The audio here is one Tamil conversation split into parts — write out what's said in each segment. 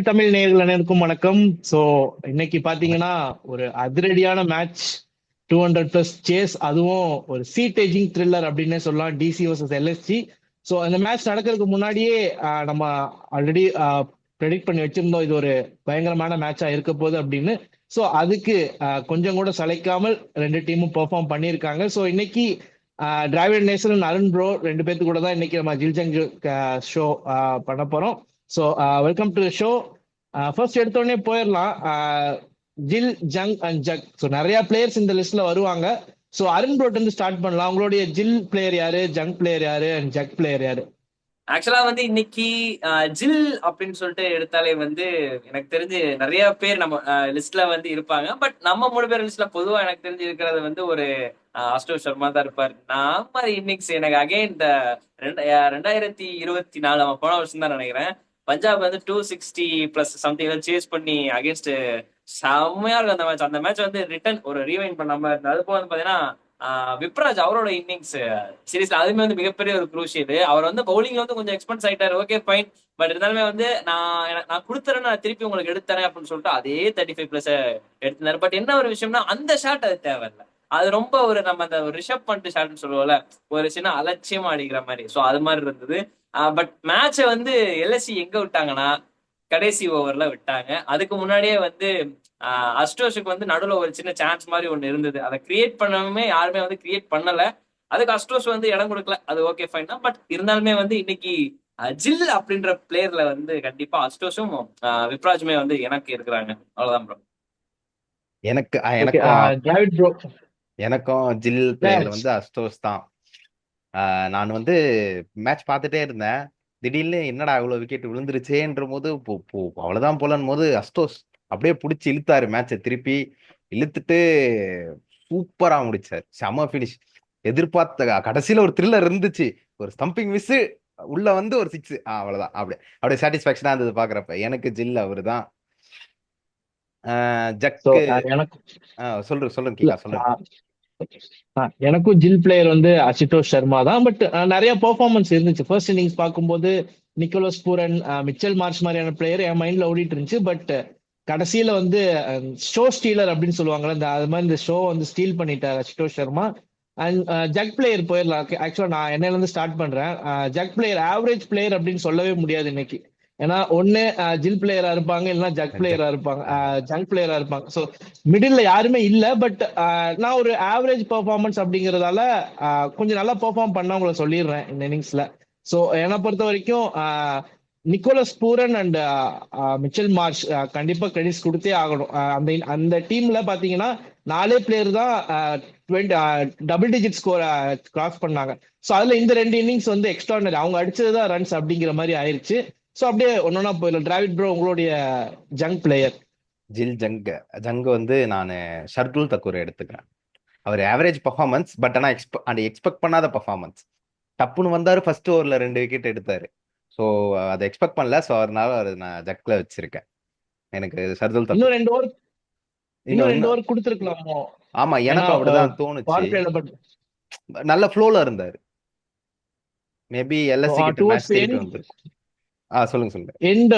தமிழ் நேயர்கள் அனைவருக்கும் வணக்கம். ஸோ இன்னைக்கு பாத்தீங்கன்னா ஒரு அதிரடியான மேட்ச், 200+ சேஸ், அதுவும் ஒரு சீ டேஜிங் த்ரில்லர் அப்படின்னே சொல்லலாம். DC versus LSG. ஸோ அந்த மேட்ச் நடக்கிறதுக்கு முன்னாடியே நம்ம ஆல்ரெடி ப்ரெடிக்ட் பண்ணி வச்சிருந்தோம் இது ஒரு பயங்கரமான மேட்சா இருக்க போகுது அப்படின்னு. ஸோ அதுக்கு கொஞ்சம் கூட சளைக்காமல் ரெண்டு டீமும் பெர்ஃபார்ம் பண்ணியிருக்காங்க. ஸோ இன்னைக்கு டிராவிட் நேசன், அருண் ப்ரோ ரெண்டு பேர்த்து கூட தான் இன்னைக்கு நம்ம ஜில்ஜங் ஷோ பண்ண போறோம். So welcome to show. First எடுத்தோடனே போயிடலாம். ஜில், ஜங் அண்ட் ஜக். ஸோ நிறைய பிளேயர்ஸ் இந்த லிஸ்ட்ல வருவாங்க. ஸோ அருண் ப்ரோட் இருந்து ஸ்டார்ட் பண்ணலாம். உங்களுடைய ஜில் பிளேயர் யாரு, ஜங் பிளேயர் யாரு அண்ட் ஜக் பிளேயர் யாரு? ஆக்சுவலா வந்து இன்னைக்கு ஜில் அப்படின்னு சொல்லிட்டு எடுத்தாலே வந்து எனக்கு தெரிஞ்சு நிறைய பேர் நம்ம லிஸ்ட்ல வந்து இருப்பாங்க. பட் நம்ம மூணு பேர் லிஸ்ட்ல பொதுவா எனக்கு தெரிஞ்சு இருக்கிறது வந்து ஒரு அஷ்டோஷ் சர்மா தான் இருப்பார். நான் இன்னிங்ஸ் எனக்கு அகைன் இந்த 2024 நம்ம போன வருஷம் தான் நினைக்கிறேன். பஞ்சாப் வந்து 260+ சம்திங் சேஸ் பண்ணி அகேன்ஸ்ட் செம்மையா இருக்கும் அந்த மேட்ச். அந்த மேட்ச் வந்து ரிட்டர்ன் ஒரு ரீவைண்ட் பண்ணாம இருந்தது. அது போக வந்து பாத்தீங்கன்னா விப்ராஜ் அவரோட இன்னிங்ஸ் சீரீஸ்ல அதுவுமே வந்து மிகப்பெரிய ஒரு குரூஷியல். அவர் வந்து பவுலிங்ல வந்து கொஞ்சம் எக்ஸ்பென்ஸ் ஆயிட்டாரு, ஓகே ஃபைன். பட் இருந்தாலுமே வந்து நான் கொடுத்துறேன், நான் திருப்பி உங்களுக்கு எடுத்துறேன் அப்படின்னு சொல்லிட்டு அதே 35+ எடுத்திருந்தாரு. பட் என்ன ஒரு விஷயம்னா அந்த ஷாட் அது தேவையில்லை. அது ரொம்ப ஒரு நம்ம அந்த ரிஷப் பண்ணிட்டு ஷாட்னு சொல்லுவோம்ல, ஒரு சின்ன அலட்சியமா அடிக்கிற மாதிரி. ஸோ அது மாதிரி இருந்தது. பட் மேட்சை வந்து எல்எஸ்சி எங்க விட்டாங்கன்னா கடைசி ஓவர்ல விட்டாங்க. அதுக்கு முன்னாடியே வந்து அஸ்டோஷுக்கு வந்து நடுவில் ஒரு சின்ன சான்ஸ் மாதிரி ஒன்று இருந்தது. அதை கிரியேட் பண்ணவே யாருமே வந்து கிரியேட் பண்ணல. அதுக்கு அஸ்டோஷ் வந்து இடம் கொடுக்கல, அது ஓகே ஃபைன் தான். பட் இருந்தாலுமே வந்து இன்னைக்கு ஜில் அப்படின்ற பிளேயர்ல வந்து கண்டிப்பா அஸ்டோஷும் விப்ராஜுமே வந்து எனக்கு இருக்கிறாங்க. அவ்வளவுதான் ப்ரோ. எனக்கு ஓகே, எனக்கும் டிராவிட் ப்ரோ. எனக்கும் ஜில் பிளேயர் வந்து அஸ்டோஸ் தான். நான் வந்து மேட்ச் பார்த்துட்டே இருந்தேன். திடீர்னு என்னடா இவ்வளவு விக்கெட் விழுந்துருச்சேன்ற போது அவ்வளவுதான் போலன்னு போது அஸ்டோஸ் அப்படியே பிடிச்சி இழுத்தாரு மேட்சை திருப்பி. இழுத்துட்டு சூப்பரா முடிச்சாரு. செம பினிஷ். எதிர்பார்த்த கடைசியில ஒரு த்ரில்லர் இருந்துச்சு. ஒரு ஸ்டம்பிங் மிஸ், உள்ள வந்து ஒரு சிக்ஸ். அவ்வளவுதான். அப்படியே சாட்டிஸ்பாக்சனா இருந்தது பாக்குறப்ப. எனக்கு ஜில் அவரு தான். ஸோ ஜக்கு. எனக்கு சொல்லுங்க இல்ல, கிக்கா, சொல்லுங்க. எனக்கும் ஜில் பிளேயர் வந்து அசுதோஷ் சர்மா தான். பட் நிறைய பெர்ஃபார்மன்ஸ் இருந்துச்சு. ஃபர்ஸ்ட் இன்னிங்ஸ் பார்க்கும்போது நிக்கோலஸ் பூரன், மிச்சல் மார்ஷ் மாதிரியான பிளேயர் என் மைண்ட்ல ஓடிட்டு இருந்துச்சு. பட் கடைசியில வந்து ஷோ ஸ்டீலர் அப்படின்னு சொல்லுவாங்கல்ல, அது மாதிரி இந்த ஷோ வந்து ஸ்டீல் பண்ணிட்டார் அசுதோஷ் சர்மா. அண்ட் ஜக் பிளேயர் போயிடலாம். ஆக்சுவலா நான் என்னையில இருந்து ஸ்டார்ட் பண்றேன். ஜக் பிளேயர் ஆவரேஜ் பிளேயர் அப்படின்னு சொல்லவே முடியாது இன்னைக்கு. ஏன்னா ஒன்னு ஜில் பிளேயரா இருப்பாங்க, இல்லைன்னா ஜக் பிளேயரா ஜக். இருப்பாங்க, ஜங்க் பிளேயரா இருப்பாங்க. ஸோ மிடில் யாருமே இல்ல. பட் நான் ஒரு ஆவரேஜ் பெர்ஃபார்மன்ஸ் அப்படிங்கறதால கொஞ்சம் நல்லா பெர்ஃபார்ம் பண்ணவங்கள சொல்லிடுறேன் இந்த இன்னிங்ஸ்ல. ஸோ என்னை பொறுத்த வரைக்கும் Nicholas Pooran and Mitchell Marsh கண்டிப்பா கிரெடிட்ஸ் கொடுத்தே ஆகணும். அந்த அந்த டீம்ல பாத்தீங்கன்னா நாலே பிளேயர் தான் டபுள் டிஜிட் ஸ்கோர் கிராஸ் பண்ணாங்க. ஸோ அதுல இந்த ரெண்டு இன்னிங்ஸ் வந்து எக்ஸ்ட்ராடனரி. அவங்க அடிச்சதுதான் ரன்ஸ் அப்படிங்கிற மாதிரி ஆயிருச்சு. ஸோ அப்படியே ஒன்னொன்னா போயிடலாம். டிராவிட் ப்ரோ, உங்களுடைய ஜங்க் பிளேயர். ஜில் ஜங்கு வந்து நான் ஷர்துல் தக்கூர் எடுத்துக்கிறேன். அவர் ஆவரேஜ் பர்ஃபார்மன்ஸ், பட் ஆனால் எக்ஸ்பெக்ட் பண்ணாத பர்ஃபார்மன்ஸ். டப்புன்னு வந்தாரு, ஃபர்ஸ்ட் ஓவர்ல 2 விக்கெட் எடுத்தாரு. ஸோ அதை எக்ஸ்பெக்ட் பண்ணல. ஸோ அதனால அவர் நான் ஜக்ல வச்சிருக்கேன். எனக்கு ஷர்துல் இன்னும் தக்கூர். 2 ஓவர், இன்னும் இன்னும் 2 ஓவர் கொடுத்துருக்கலாமோ? ஆமா, ஏன்னா எனக்கும் அப்படிதான் தோணுச்சு. பவர் பிளேல பட் நல்ல ஃப்ளோல இருந்தாரு. மேபி எல்எஸ்சி கிட்ட டுவர்ட்ஸ் மேட்ச் திருப்பி வந்திருக்கும். சொல்லுங்க சொல்லுங்க. எண்ட்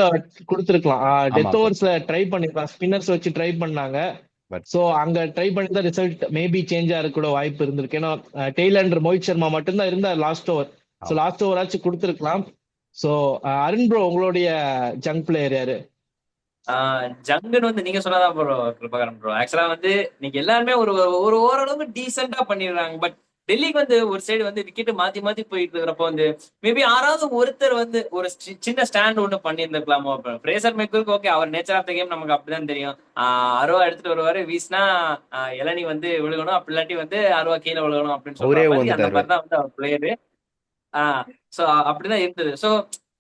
கொடுத்துருக்கலாம். ஆமா, டெத் ஓவர்ஸ்ல ட்ரை பண்ணிருக்கலாம், ஸ்பின்னர்ஸ் வச்சு ட்ரை பண்ணாங்க. பட் சோ அங்க ட்ரை பண்ணி தான் ரிசல்ட் மேபி சேஞ்ச் ஆக கூட வாய்ப்பு இருந்திருக்கு. ஏன்னா டெய்லர் மோஹித் சர்மா மட்டும்தான் இருந்தார் லாஸ்ட் ஓவர். ஸோ ஆமா. லாஸ்ட் ஓவர் ஆச்சு கொடுத்துருக்கலாம். ஸோ அருண் ப்ரோ, உங்களுடைய ஜங்க் பிளேயர் யாரு? ஜங்குன்னு வந்து நீங்க சொன்னதான் ப்ரோ கிருபாகரன் ப்ரோ. ஆக்சுவலா வந்து நீங்க எல்லாருமே ஒரு ஒரு ஓரளவுக்கு டீசெண்டா பண்ணிடுறாங்க. பட் டெல்லிக்கு வந்து ஒரு சைடு வந்து விக்கெட் மாத்தி மாத்தி போயிட்டு இருக்கிறப்ப வந்து மேபி யாராவது ஒருத்தர் வந்து ஒரு சின்ன ஸ்டாண்ட் ஒண்ணு பண்ணியிருந்திருக்கலாமோ. பிரேசர் மெக்குருக்கு ஓகே, அவர் நேச்சர் ஆஃப் த கேம் நமக்கு அப்படிதான் தெரியும். அருவா எடுத்துட்டு வருவாரு, வீசினா இளநி வந்து விழுகணும், அப்படி இல்லாட்டி வந்து அருவா கீழே விழுகணும் அப்படின்னு சொல்ற அவரே மாதிரி அந்த வந்துட்டாரு. மாதிரி தான் வந்து அவர் பிளேயரு. சோ அப்படிதான் இருந்தது. சோ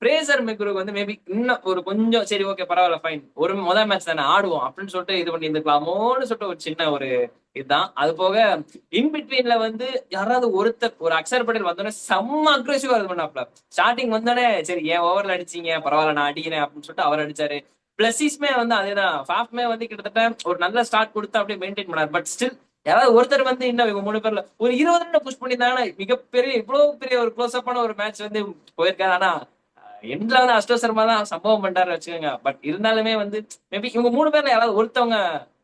பிரேசர் மெக்குருக்கு வந்து மேபி இன்னும் ஒரு கொஞ்சம் சரி ஓகே பரவாயில்ல ஃபைன், ஒரு முதல் மேட்ச் தானே ஆடுவோம் அப்படின்னு சொல்லிட்டு இது பண்ணி இருந்துக்கலாமோன்னு சொல்லிட்டு ஒரு சின்ன ஒரு இதுதான். அது போக இன் பிட்வீன்ல வந்து யாராவது ஒருத்தர் ஒரு அக்ஷர் பட்டேல் வந்தோடனே செம்ம அக்ரெசிவா இது பண்ணாப்ல. ஸ்டார்டிங் வந்தோடனே சரி ஏன் ஓவர்ல அடிச்சீங்க, பரவாயில்ல நான் அடிக்கிறேன் அப்படின்னு சொல்லிட்டு அவர் அடிச்சாரு. பிளஸிஸ்மே வந்து அதேதான், ஃபாஃப்மே வந்து கிட்டத்தட்ட ஒரு நல்ல ஸ்டார்ட் கொடுத்து அப்படியே மெயின்டைன் பண்ணார். பட் ஸ்டில் யாராவது ஒருத்தர் வந்து இன்னும் இவங்க 3 பேர்ல ஒரு 20 ரன் புஷ் பண்ணியிருந்தாங்கன்னா மிகப்பெரிய இவ்வளவு பெரிய ஒரு க்ளோஸ் அப்பான ஒரு மேட்ச் வந்து போயிருக்காரு. ஆனா எண்ட்ல வந்து அஷ்டோ சர்மா தான் சம்பவம் பண்றாரு வச்சுக்கோங்க. பட் இருந்தாலுமே வந்து மேபி இவங்க 3 பேர்ல யாராவது ஒருத்தவங்க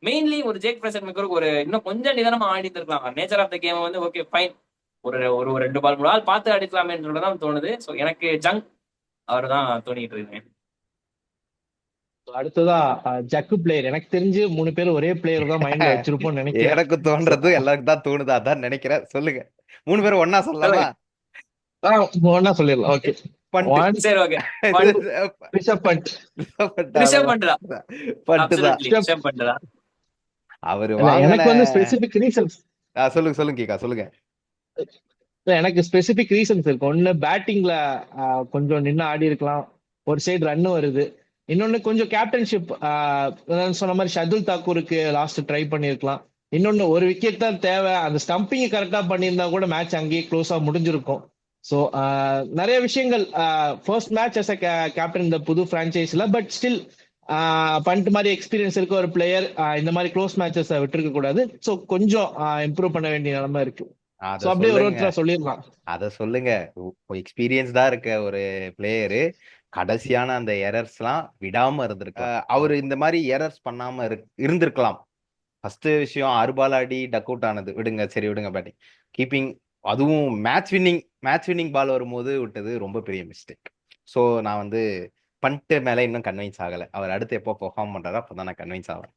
மெயின்லி ஒரு ஜேக் பிரசன்ட் மேக்கருக்கு ஒரு இன்னும் கொஞ்சம் நிதானமா ஆடி இருந்திருக்கலாம். நேச்சர் ஆஃப் த கேம் வந்து ஓகே ஃபைன், ஒரு ஒரு 2 பால் 3 பால் பார்த்து அடிக்கலாமேன்றதான் தோணுது. ஸோ எனக்கு ஜங் அவர் தான் தோணிட்டு இருக்குங்க. அடுத்ததா ஜக்கு பிளேயர். எனக்கு தெரிஞ்சு 3 பேர் ஒரே பிளேயர் தான் மைண்ட்ல வச்சிருப்போம்னு நினைக்கிறேன். எனக்கு தோன்றது எல்லாருக்கும் தான் தோணுது, அதான் நினைக்கிறேன். சொல்லுங்க, 3 பேரும் ஒன்னா சொல்லலாமா? ஒன்னா சொல்லிடலாம். ஓகே, பண்ட். சரி ஓகே. ரிஷப் பண்ட். ரிஷப் பண்ட் தான். பண்ட் தான். Absolutely, ரிஷப் பண்ட் தான். அவரு இல்ல, வாங்கின எனக்கு வந்து ஸ்பெசிபிக் ரீசன்ஸ் சொல்லுங்க கேக்கா, சொல்லுங்க. எனக்கு ஸ்பெசிபிக் ரீசன்ஸ் இருக்கு. ஒன்னு பேட்டிங்ல கொஞ்சம் நின்று ஆடி இருக்கலாம், ஒரு சைடு ரன் வருது. இன்னொன்னு கொஞ்சம் கேப்டன்ஷிப் சொன்ன மாதிரி ஷர்துல் தாக்கூருக்கு லாஸ்ட் ட்ரை பண்ணிருக்கலாம். இன்னொன்னு ஒரு விக்கெட் தான் தேவை, அந்த ஸ்டம்பிங் கரெக்டா பண்ணியிருந்தா கூட மேட்ச் அங்கேயே க்ளோஸா முடிஞ்சிருக்கும். ஸோ நிறைய விஷயங்கள் first match as a captain இந்த புது பிரான்ச்சைஸ்ல, பட் ஸ்டில் பண்ட் மாதிரி எக்ஸ்பீரியன்ஸ் இருக்க ஒரு பிளேயர் இந்த மாதிரி க்ளோஸ் மேட்சஸ் விட்டுருக்க கூடாது. ஸோ கொஞ்சம் இம்ப்ரூவ் பண்ண வேண்டிய நிலைமை இருக்கு. அத ஸோ அப்படியே ஒரு சொல்லுங்க, ஒருத்தர் சொல்லிடலாம். அத சொல்லுங்க. எக்ஸ்பீரியன்ஸ்டா இருக்க ஒரு பிளேயரு கடைசியான அந்த எரர்ஸ் எல்லாம் விடாம இருந்திருக்கலாம். அவரு இந்த மாதிரி எரர்ஸ் பண்ணாம இருந்திருக்கலாம். ஃபர்ஸ்ட் விஷயம் 6 பால் ஆடி டக் அவுட் ஆனது விடுங்க, சரி விடுங்க. பேட்டிங் கீப்பிங், அதுவும் மேட்ச் வின்னிங் பால் வரும்போது விட்டது ரொம்ப பெரிய மிஸ்டேக். ஸோ நான் வந்து பண்ட் மேல இன்னும் கன்வின்ஸ் ஆகல. அவர் அடுத்து எப்போ பெர்ஃபார்ம் பண்றாரோ அப்பதான் நான் கன்வின்ஸ் ஆவேன்.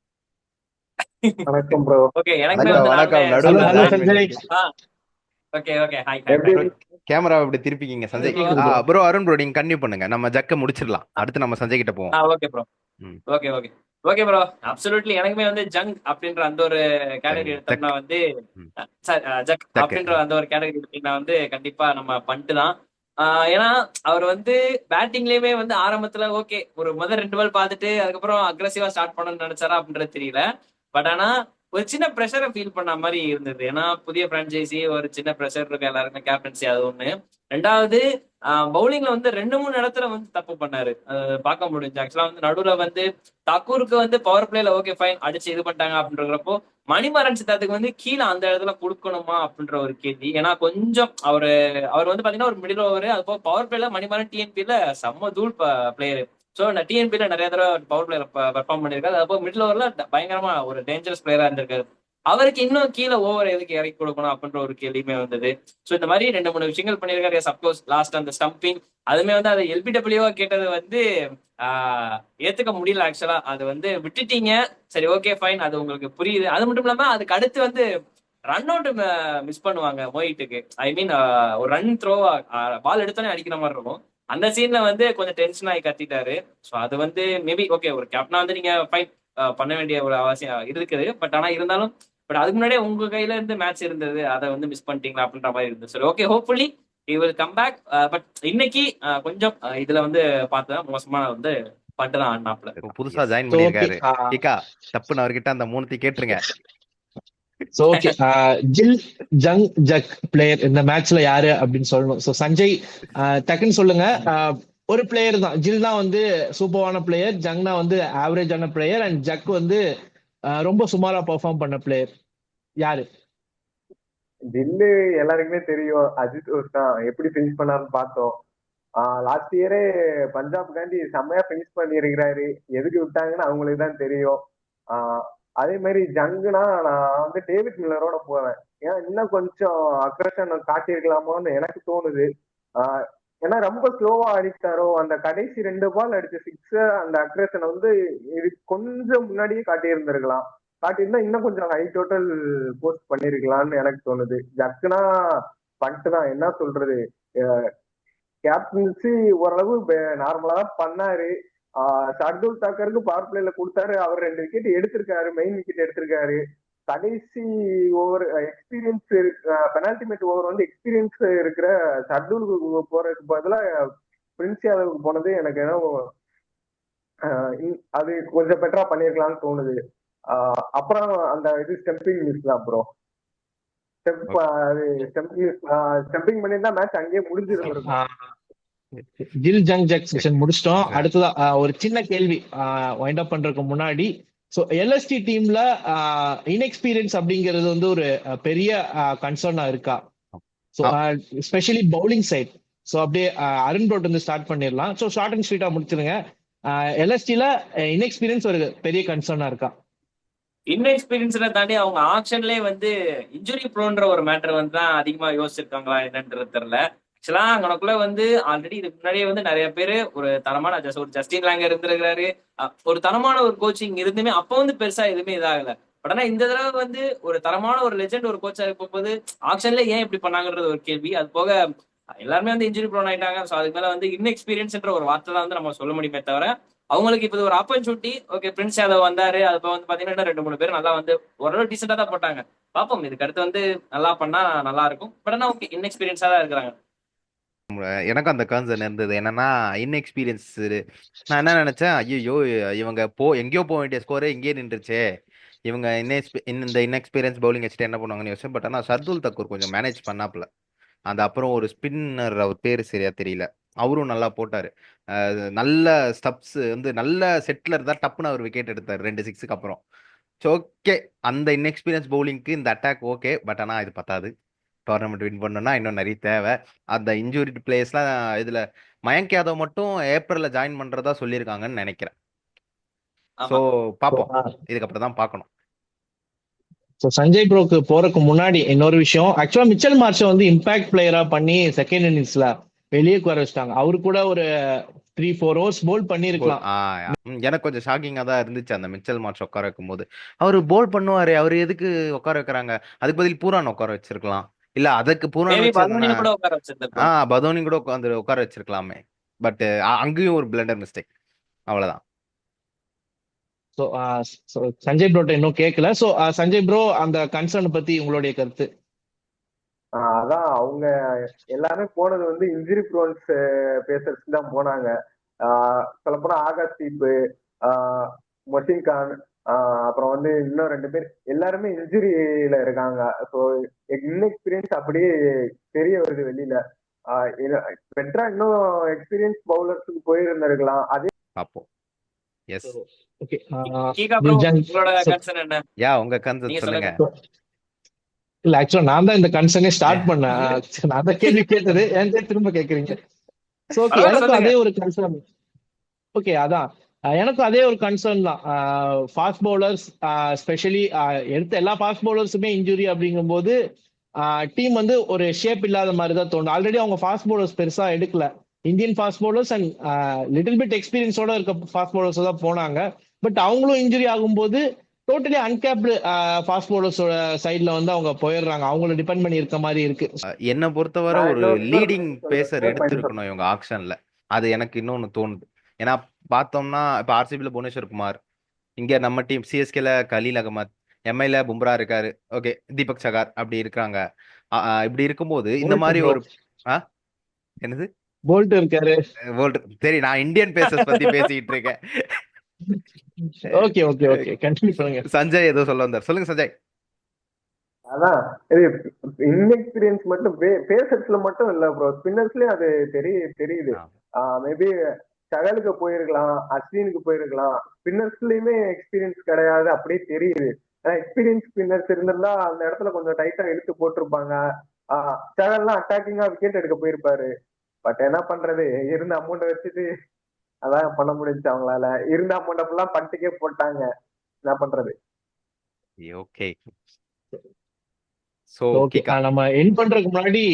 வணக்கம் ப்ரோ. ஓகே, எனக்கு வணக்கம், வந்து வணக்கம். நானுமே நடுவுல ஹலோ சொல்றேன். சஞ்சய். ஓகே ஓகே, ஹாய் எப்படி ஹாய். கேமரா இப்படி திருப்பிக்கிங்க சஞ்சய். கேக்குது bro. ப்ரோ அருண் ப்ரோ, நீங்க கன்டினியூ பண்ணுங்க. நம்ம ஜக்க முடிச்சிடலாம், அடுத்து நம்ம சஞ்சய் கிட்ட போவோம். Okay bro. ம். Okay okay okay bro. Absolutely எனக்குமே வந்து ஜங் அப்படின்ற அந்த ஒரு கேட்டகரி ஜக். எடுத்தோம்னா வந்து ம். ஜக் ஜக்கு. அப்படின்ற அந்த ஒரு கேட்டகரி எடுத்தீங்கன்னா வந்து கண்டிப்பா நம்ம பண்ணிட்டு தான். ஏன்னா அவர் வந்து பேட்டிங்லயுமே வந்து ஆரம்பத்துல ஓகே ஒரு முதல் 2 பால் பார்த்துட்டு அதுக்கப்புறம் அக்ரெசிவா ஸ்டார்ட் பண்ணணும்னு நினைச்சாரா அப்படின்றது தெரியல. பட் ஆனா ஒரு சின்ன ப்ரெஷரை ஃபீல் பண்ண மாதிரி இருந்தது. ஏன்னா புதிய பிரான்ச்சைசி, ஒரு சின்ன ப்ரெஷர் இருக்கு எல்லாருக்குமே, கேப்டன்சி அது ஒண்ணு. ரெண்டாவது பவுலிங்ல வந்து 2-3 இடத்துல வந்து தப்பு பண்ணாரு, பார்க்க முடிஞ்சு. ஆக்சுவலா வந்து நடுவுல வந்து தாக்கூருக்கு வந்து பவர் பிளேல ஓகே ஃபைன் அடிச்சு இது பண்ணிட்டாங்க அப்படின்றப்போ மணிமாறன் சித்தாத்துக்கு வந்து கீழே அந்த இடத்துல கொடுக்கணுமா அப்படின்ற ஒரு கேள்வி. ஏன்னா கொஞ்சம் அவர் வந்து பாத்தீங்கன்னா ஒரு மிடில் ஓவர், அது போக பவர் பிளேல மணிமாறன் டிஎன்பில செம்ம தூள் பிளேயர். ஸோ நான் டிஎன்பில நிறைய தடவை பவர் பிளேயர் பெர்ஃபார்ம் பண்ணியிருக்காரு. அது போக மிடில் ஓவர்ல பயங்கரமா ஒரு டேஞ்சரஸ் பிளேயரா இருந்திருக்காரு. அவருக்கு இன்னும் கீழே ஓவர் எதுக்கு இறக்கி கொடுக்கணும் அப்படின்ற ஒரு கேள்வியுமே வந்தது. ஸோ இந்த மாதிரி 2-3 விஷயங்கள் பண்ணியிருக்காரு. சப்கோர்ஸ் லாஸ்ட் அந்த ஸ்டம்பிங் அதுமே வந்து அதை எல்பிடபிள்யூவா கேட்டது வந்து ஏத்துக்க முடியல. ஆக்சுவலா அது வந்து விட்டுட்டீங்க, சரி ஓகே ஃபைன், அது உங்களுக்கு புரியுது. அது மட்டும் இல்லாம அதுக்கு அடுத்து வந்து ரன் அவுட் மிஸ் பண்ணுவாங்க மோயிட்டுக்கு. ஐ மீன் ஒரு ரன் த்ரோ பால் எடுத்தோன்னே அடிக்கிற மாதிரி இருக்கும். அந்த சீன்ல வந்து கொஞ்சம் டென்ஷன் ஆகி கத்திட்டாரு. ஸோ அது வந்து மேபி ஓகே, ஒரு கேப்டனா வந்து நீங்க ஃபைன் பண்ண வேண்டிய ஒரு அவசியம் இருக்குது. பட் ஆனா இருந்தாலும் பட் அதுக்கு முன்னாடியே உங்க கையில இருந்து மேட்ச் இருந்தது, அதை வந்து மிஸ் பண்ணிட்டீங்களா அப்படின்ற மாதிரி இருந்தது. சரி okay, hopefully he will come back. But இன்னைக்கு கொஞ்சம் இதுல வந்து பார்த்தா மோசமா வந்து பட்டு தான் ஆடினாப்ல. புதுசா ஜாயின் So, okay. பண்ணிருக்காரு. கேக்கா தப்புன்னு அவர்கிட்ட அந்த 3 கேட்டுருங்க. ஸோ ஓகே, ஜில் ஜங் ஜக் பிளேயர் இந்த மேட்ச்ல யாரு அப்படின்னு சொல்லணும். ஸோ சஞ்சய் டக்குன்னு சொல்லுங்க. ஒரு பிளேயர் தான், ஜில் தான் வந்து சூப்பரான பிளேயர், ஜங்னா வந்து ஆவரேஜான பிளேயர், அண்ட் ஜக் வந்து ரொம்ப சுமாரா பெர்ஃபார்ம் பண்ண பிளேயர். யாரு? ஜில்லு எல்லாருக்குமே தெரியும். அஜித் தான் எப்படி பினிஷ் பண்ணாருன்னு பார்த்தோம். லாஸ்ட் இயரே பஞ்சாப் காண்டி செம்மையா பினிஷ் பண்ணியிருக்கிறாரு. எதுக்கு விட்டாங்கன்னு அவங்களுக்கு தான் தெரியும். அதே மாதிரி ஜங்குனா நான் வந்து டேவிட் மில்லரோட போவேன். ஏன் இன்னும் கொஞ்சம் அக்ரஷன் காட்டியிருக்கலாமோன்னு எனக்கு தோணுது. ஏன்னா ரொம்ப ஸ்லோவா அடித்தாரோ, அந்த கடைசி 2 பால் அடிச்ச 6 அந்த அக்ரஷனை வந்து இது கொஞ்சம் முன்னாடியே காட்டியிருந்திருக்கலாம். காட்டியிருந்தா இன்னும் கொஞ்சம் ஹை டோட்டல் போஸ்ட் பண்ணிருக்கலாம்னு எனக்கு தோணுது. ஜக்குனா பண்ணிட்டு தான் என்ன சொல்றது, கேப்டன்சி ஓரளவு நார்மலா தான் பண்ணாரு. ஷர்துல் தாக்கருக்கு பவர் பிளேல கொடுத்தாரு, அவர் 2 விக்கெட் எடுத்திருக்காரு, மெயின் விக்கெட் எடுத்திருக்காரு. கடைசி over experience penalty made over வந்து எக்ஸ்பீரியன்ஸ் இருக்கிற ஷர்துலுக்கு போறதுக்கு பதிலாக பிரின்ஸ் யாதவுக்கு போனது எனக்கு ஏதோ அது கொஞ்சம் பெட்டரா பண்ணிருக்கலாம்னு தோணுது. அப்புறம் அந்த இது ஸ்டெம்பிங் மிஸ் தான் ப்ரோ. ஸ்டெம்பிங் பண்ணிருந்தா மேட்ச் அங்கேயே முடிஞ்சிருக்கும். ஜில் ஜங் ஜக் செஷன் முடிச்சிட்டோம். அடுத்ததா ஒரு சின்ன கேள்வி வைண்ட் அப் பண்றதுக்கு முன்னாடி. ஸோ எல்எஸ்டி டீம்ல இன்எக்ஸ்பீரியன்ஸ் அப்படிங்கிறது வந்து ஒரு பெரிய கன்சர்னா இருக்கா? So especially bowling side so அப்படியே அருண் ப்ரோட் வந்து ஸ்டார்ட் பண்ணிடலாம். ஸோ ஷார்ட் அண்ட் ஸ்வீட்டா முடிச்சிருங்க. எல்எஸ்டில இன்எக்ஸ்பீரியன்ஸ் ஒரு பெரிய கன்சர்னா இருக்கா? இன்எக்ஸ்பீரியன்ஸ்ல தாண்டி அவங்க ஆக்ஷன்லயே வந்து இன்ஜுரி ப்ரோன்ற ஒரு மேட்டர் வந்து தான் அதிகமா யோசிச்சிருக்காங்களா என்னன்றது தெரியல. ஆக்சுவலா அங்கனக்குள்ள வந்து ஆல்ரெடி இதுக்கு முன்னாடியே வந்து நிறைய பேரு ஒரு தரமான ஒரு ஜஸ்டின் லாங்கர் இருந்திருக்கிறாரு. ஒரு தரமான ஒரு கோச்சிங் இருந்துமே அப்ப வந்து பெருசா எதுவுமே இதாகல. பட் ஆனா இந்த தடவை வந்து ஒரு தரமான ஒரு லெஜெண்ட் ஒரு கோச்சா இருக்கும்போது ஆக்ஷன்ல ஏன் இப்படி பண்ணாங்கன்றது ஒரு கேள்வி. அது போக எல்லாருமே வந்து இன்ஜுரி ப்ரோன் ஆயிட்டாங்க. ஸோ அதுக்கு மேல வந்து இன்எக்ஸ்பீரியன்ஸ்ன்ற ஒரு வார்த்தை தான் வந்து நம்ம சொல்ல முடியுமே தவிர அவங்களுக்கு இப்போ ஒரு ஆப்பர்ச்சுனிட்டி. ஓகே, பிரின்ஸ் யாதவ் வந்தாரு. அது வந்து பாத்தீங்கன்னா 2-3 பேர் நல்லா வந்து ஓரளவு டீசெண்டா தான் போட்டாங்க. பாப்போம், இதுக்கு அடுத்து வந்து நல்லா பண்ணா நல்லா இருக்கும். பட் ஆனா ஓகே, இன்எக்ஸ்பீரியன்ஸா தான் இருக்கிறாங்க. எனக்கும் அந்த கன்சர்ன் இருந்தது. என்னன்னா இன்எக்ஸ்பீரியன்ஸ். நான் என்ன நினைச்சேன், ஐயோ இவங்க எங்கேயோ போக வேண்டிய ஸ்கோரே இங்கேயே நின்றுச்சே, இவங்க இந்த இன்எக்ஸ்பீரியன்ஸ் பவுலிங் வச்சுட்டு என்ன பண்ணுவாங்கன்னு யோசிச்சேன். பட் ஆனால் சர்துல் தக்கூர் கொஞ்சம் மேனேஜ் பண்ணாப்ல. அந்த அப்புறம் ஒரு ஸ்பின்னர், அவர் பேர் சரியா தெரியல, அவரும் நல்லா போட்டாரு. நல்ல ஸ்டப்ஸ் வந்து நல்ல செட்ல இருந்தா டப்புன்னு அவர் விக்கெட் எடுத்தார் 2 6க்கு அப்புறம். ஓகே, அந்த இன்எக்ஸ்பீரியன்ஸ் பவுலிங்க்கு இந்த அட்டாக் ஓகே. பட் ஆனால் இது பத்தாது. டோர்னமெண்ட் வின் பண்ணணும்னா இன்னும் நிறைய தேவை. அந்த இன்ஜூரி பிளேயர்ஸ்லாம் இதுல மயங்க் யாதவ் மட்டும் ஏப்ரல்ல ஜாயின் பண்றதா சொல்லியிருக்காங்கன்னு நினைக்கிறேன். ஸோ பார்ப்போம், இதுக்கப்புறம் தான் பார்க்கணும். ஸோ சஞ்சய் ப்ரோக்கு போறதுக்கு முன்னாடி இன்னொரு விஷயம், ஆக்சுவலா மிச்சல் மார்ஷை வந்து இம்பாக்ட் பிளேயரா பண்ணி செகண்ட் இன்னிங்ஸ்ல வெளியே குறை வச்சிட்டாங்க. அவரு கூட ஒரு 3-4 ஓவர்ஸ் போல் பண்ணிருக்கலாம். எனக்கு கொஞ்சம் ஷாக்கிங்கா தான் இருந்துச்சு அந்த மிச்சல் மார்ஷ் உட்கார வைக்கும் போது. அவரு போல் பண்ணுவாரு, அவரு எதுக்கு உட்கார வைக்கிறாங்க? அதுக்கு பதில் பூரான் உட்கார வச்சிருக்கலாம். இல்ல அதுக்கு பூரான் பதோனி கூட உட்கார வச்சிருக்கலாமே. பட் அங்கேயும் ஒரு பிளண்டர் மிஸ்டேக், அவ்வளவுதான். ஸோ சஞ்சய் ப்ரோட்ட இன்னும் கேட்கல. ஸோ சஞ்சய் ப்ரோ, அந்த கன்சர்ன் பத்தி உங்களுடைய கருத்து? அதான் அவங்க எல்லாமே போனது வந்து இன்ஜுரி ப்ரோன்ஸ் பேசர்ஸ் தான் போனாங்க. சொல்லப்போனா ஆகாஷ் தீப், மொஷின் கான், அப்புறம் வந்து இன்னும் 2 பேர் எல்லாருமே இன்ஜுரியில இருக்காங்க. ஸோ இன்எக்ஸ்பீரியன்ஸ் அப்படியே தெரிய வருது வெளியில. பெட்ரா இன்னும் எக்ஸ்பீரியன்ஸ் பவுலர்ஸுக்கு போயிருந்திருக்கலாம். அதே பார்ப்போம். S, okay. உங்க கன்சர்ன் சொல்லுங்க. இல்ல, ஆக்சுவலா நான் தான் இந்த கன்சர்னே ஸ்டார்ட் பண்ணேன். நான் தான் கேள்வி கேட்டது, என்கிட்ட திரும்ப கேக்குறீங்க. சோ ஓகே, எனக்கும் அதே ஒரு கன்சர்ன். ஓகே, அதான் எனக்கும் அதே ஒரு கன்சர்ன் தான். ஃபாஸ்ட் பவுலர்ஸ் ஸ்பெஷலி எடுத்த எல்லா ஃபாஸ்ட் பவுலர்ஸுமே இன்ஜுரி அப்படிங்கும்போது டீம் வந்து ஒரு ஷேப் இல்லாத மாதிரி தான் தோணும். ஆல்ரெடி அவங்க ஃபாஸ்ட் பவுலர்ஸ் பெருசா எடுக்கல. Indian fast bowlers and little bit எக்ஸ்பீரியன்ஸோட இருக்க ஃபாஸ்ட் பவுலர்ஸ் தான் போனாங்க. பட் அவங்களும் இன்ஜுரி ஆகும்போது டோட்டலி அன்கேப்டு ஃபாஸ்ட் பவுலர்ஸோட சைட்ல வந்து அவங்க போயிடுறாங்க. அவங்கள டிபெண்ட் பண்ணி இருக்க மாதிரி இருக்கு. என்ன பொறுத்தவரை ஒரு லீடிங் பேசர் எடுத்திருக்கணும் இவங்க ஆக்ஷன்ல. அது எனக்கு இன்னொன்னு தோணுது. ஏன்னா பார்த்தோம்னா இப்ப ஆர்சிபில புவனேஸ்வர் குமார், இங்க நம்ம டீம் சிஎஸ்கேல கலீல் அகமத், எம்ஐல பும்ரா இருக்காரு, ஓகே தீபக் சகார் அப்படி இருக்காங்க. இப்படி இருக்கும்போது இந்த மாதிரி ஒரு என்னது போல்ட் இருக்காரு. சரி, நான் இந்தியன் பேசர்ஸ் பத்தி பேசிட்டு இருக்கேன். ஓகே ஓகே ஓகே, கண்டினியூ பண்ணுங்க. சஞ்சய் ஏதோ சொல்ல வந்தார், சொல்லுங்க சஞ்சய். அதான் இன்எக்ஸ்பீரியன்ஸ் மட்டும் பேசர்ஸ்ல மட்டும் இல்ல ப்ரோ, ஸ்பின்னர்ஸ்லயும் அது தெரியுது. மேபி சகலுக்கு போயிருக்கலாம், அஸ்வினுக்கு போயிருக்கலாம். ஸ்பின்னர்ஸ்லயுமே எக்ஸ்பீரியன்ஸ் கிடையாது, அப்படியே தெரியுது. எக்ஸ்பீரியன்ஸ் ஸ்பின்னர்ஸ் இருந்திருந்தா அந்த இடத்துல கொஞ்சம் டைட்டா இழுத்து போட்டிருப்பாங்க. சகல்லாம் அட்டாக்கிங்கா விக்கெட் எடுக்க போயிருப்பாரு. பட் என்ன பண்றது, இருந்த அமௌண்ட் வச்சுட்டு அதான் பண்ண முடிஞ்சு. அவங்களால இருந்த அமௌண்ட் ஃபுல்லா பட்டுக்கே போட்டாங்க, என்ன பண்றது. ஓகே, நம்ம என் பண்றதுக்கு முன்னாடி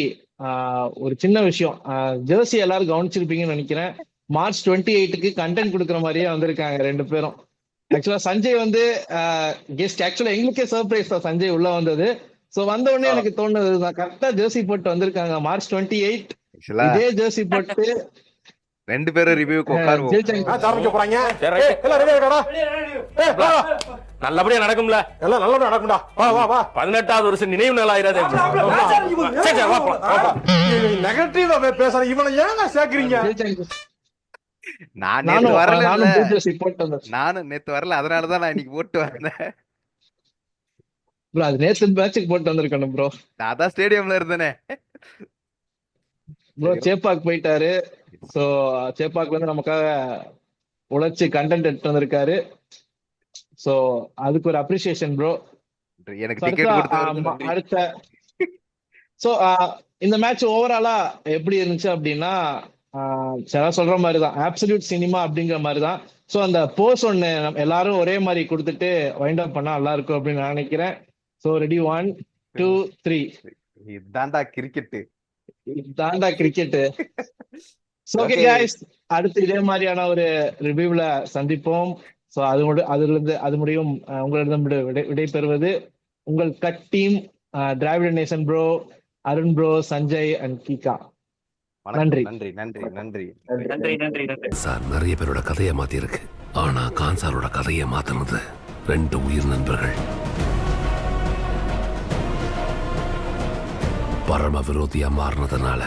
ஒரு சின்ன விஷயம், ஜெர்சி எல்லாரும் கவனிச்சிருப்பீங்கன்னு நினைக்கிறேன். மார்ச் 28க்கு கண்டென்ட் கொடுக்குற மாதிரியே வந்திருக்காங்க 2 பேரும். ஆக்சுவலா சஞ்சய் வந்து கெஸ்ட். ஆக்சுவலா எங்களுக்கே சர்ப்ரைஸ் தான் சஞ்சய் உள்ள வந்தது. சோ வந்த உடனே எனக்கு தோணுது, கரெக்டா ஜெர்சி போட்டு வந்திருக்காங்க. மார்ச் 28 இதே ஜெர்சி போட்டு 2 பேரும் ரிவ்யூக்கு உட்காருவோம். நல்லபடியா நடக்கும்ல, எல்லாம் நல்லபடியா நடக்கும்டா. வா வா வா, 18வது வருஷம் நினைவு நாள் ஆயிராது. நெகட்டிவா பேசுற இவனை ஏங்க சேர்க்கறீங்க? நானும் நேத்து வரல, அதனாலதான் நான் இன்னைக்கு போட்டு வந்தேன். ப்ரோ அது நேத்து மேட்சுக்கு போட்டு வந்திருக்கணும் ப்ரோ. நான் தான் ஸ்டேடியம்ல இருந்தேனே ப்ரோ. சேப்பாக் போயிட்டாரு. சோ சேப்பாக்ல இருந்து நமக்காக உழைச்சு கண்டென்ட் எடுத்து வந்திருக்காரு. சோ அதுக்கு ஒரு அப்ரிசியேஷன் ப்ரோ. எனக்கு டிக்கெட் கொடுத்து அடுத்த சோ இந்த மேட்ச் ஓவராலா எப்படி இருந்துச்சு அப்படின்னா சில சொல்ற மாதிரி தான் ஆப்சல்யூட் சினிமா அப்படிங்கிற மாதிரி தான். ஸோ அந்த போஸ் ஒன்று எல்லாரும் ஒரே மாதிரி கொடுத்துட்டு வைண்ட் அப் பண்ணா நல்லா இருக்கும் அப்படின்னு நான் நினைக்கிறேன். So ready 1 2 3. இதான்டா கிரிக்கெட்டு. தாண்டா கிரிக்கெட். Okay Okay. गाइस, அடுத்து இதே மாதிரியான ஒரு ரிவ்யூல சந்திப்போம். ஸோ அது முடியும் உங்களிடம் விடை பெறுவது உங்கள் கட் டீம் டிராவிட நேசன் bro, Arun bro, Sanjay and கீகா. வணக்கம். நன்றி. நன்றி நன்றி நன்றி நன்றி நன்றி நன்றி. சார் நிறைய பேரோட கதையை மாத்தி இருக்கு. ஆனா கான்சாரோட கதையை மாத்தினது 2 உயிர் நண்பர்கள். பரம விரோதியா மாறினதுனால